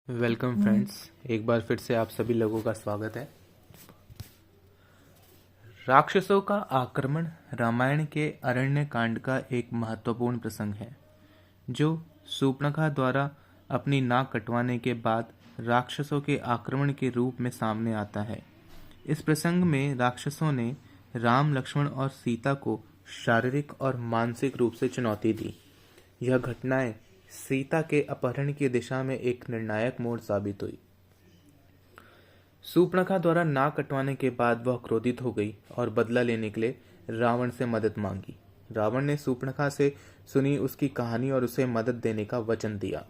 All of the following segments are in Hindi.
वेलकम फ्रेंड्स, एक बार फिर से आप सभी लोगों का स्वागत है। राक्षसों का आक्रमण रामायण के अरण्य कांड का एक महत्वपूर्ण प्रसंग है, जो शूर्पणखा द्वारा अपनी नाक कटवाने के बाद राक्षसों के आक्रमण के रूप में सामने आता है। इस प्रसंग में राक्षसों ने राम, लक्ष्मण और सीता को शारीरिक और मानसिक रूप से चुनौती दी। यह घटनाएं सीता के अपहरण की दिशा में एक निर्णायक मोड़ साबित हुई। शूर्पणखा द्वारा नाक कटवाने के बाद वह क्रोधित हो गई और बदला लेने के लिए रावण से मदद मांगी। रावण ने शूर्पणखा से सुनी उसकी कहानी और उसे मदद देने का वचन दिया।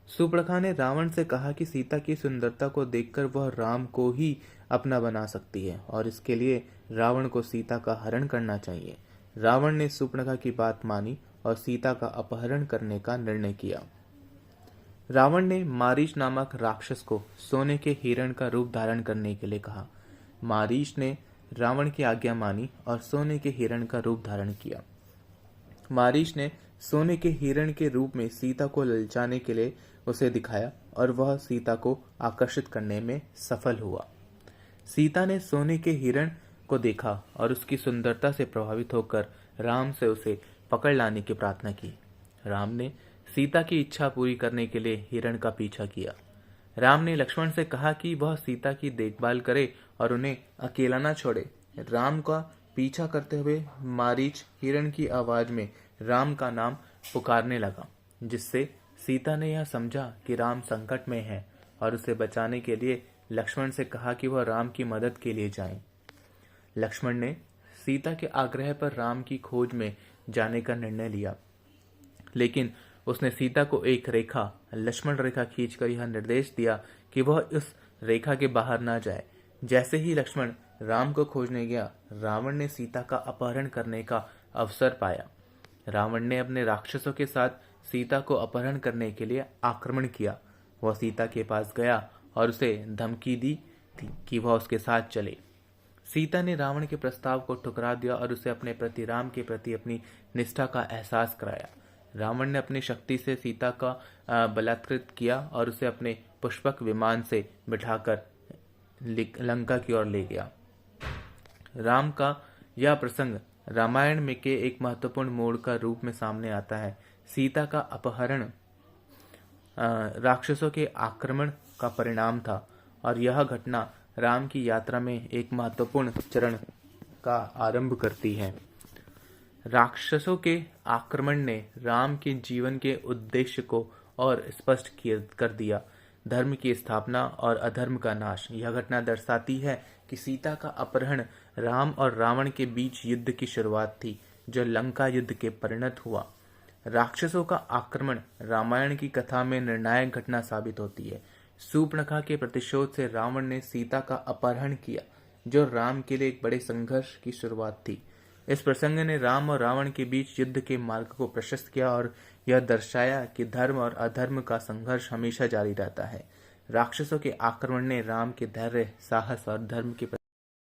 शूर्पणखा ने रावण से कहा कि सीता की सुंदरता को देखकर वह राम को ही अपना बना सकती है और इसके लिए रावण को सीता का हरण करना चाहिए। रावण ने शूर्पणखा की बात मानी और सीता का अपहरण करने का निर्णय किया। रावण ने मारीच नामक राक्षस को सोने के हिरण का रूप धारण करने के लिए कहा। मारीच ने रावण की आज्ञा मानी और सोने के हिरण का रूप धारण किया। मारीच ने सोने के हिरण के रूप में सीता को ललचाने के लिए उसे दिखाया और वह सीता को आकर्षित करने में सफल हुआ। सीता ने सोने के हिरण को देखा और उसकी सुंदरता से प्रभावित होकर राम से उसे पकड़ लाने की प्रार्थना की। राम ने सीता की इच्छा पूरी करने के लिए हिरण का पीछा किया। राम ने लक्ष्मण से कहा कि वह सीता की देखभाल करे और उन्हें अकेला न छोड़े। राम का पीछा करते हुए मारीच हिरण की आवाज में राम का नाम पुकारने लगा, जिससे सीता ने यह समझा कि राम संकट में है और उसे बचाने के लिए लक्ष्मण से कहा कि वह राम की मदद के लिए जाएं। लक्ष्मण ने सीता के आग्रह पर राम की खोज में जाने का निर्णय लिया, लेकिन उसने सीता को एक रेखा, लक्ष्मण रेखा खींचकर यह निर्देश दिया कि वह उस रेखा के बाहर न जाए। जैसे ही लक्ष्मण राम को खोजने गया, रावण ने सीता का अपहरण करने का अवसर पाया। रावण ने अपने राक्षसों के साथ सीता को अपहरण करने के लिए आक्रमण किया। वह सीता के पास गया और उसे धमकी दी थी कि वह उसके साथ चले। सीता ने रावण के प्रस्ताव को ठुकरा दिया और उसे अपने प्रति राम के प्रति अपनी निष्ठा का एहसास कराया। रावण ने अपनी शक्ति से सीता का बलात्कृत किया और उसे अपने पुष्पक विमान से बिठाकर लंका की ओर ले गया। राम का यह प्रसंग रामायण में के एक महत्वपूर्ण मोड़ का रूप में सामने आता है। सीता का अपहरण राक्षसों के आक्रमण का परिणाम था और यह घटना राम की यात्रा में एक महत्वपूर्ण चरण का आरंभ करती है। राक्षसों के आक्रमण ने राम के जीवन के उद्देश्य को और स्पष्ट कर दिया, धर्म की स्थापना और अधर्म का नाश। यह घटना दर्शाती है कि सीता का अपहरण राम और रावण के बीच युद्ध की शुरुआत थी, जो लंका युद्ध के परिणत हुआ। राक्षसों का आक्रमण रामायण की कथा में निर्णायक घटना साबित होती है। शूर्पणखा के प्रतिशोध से रावण ने सीता का अपहरण किया, जो राम के लिए एक बड़े संघर्ष की शुरुआत थी। इस प्रसंग ने राम और रावण के बीच युद्ध के मार्ग को प्रशस्त किया और यह दर्शाया कि धर्म और अधर्म का संघर्ष हमेशा जारी रहता है। राक्षसों के आक्रमण ने राम के धैर्य, साहस और धर्म के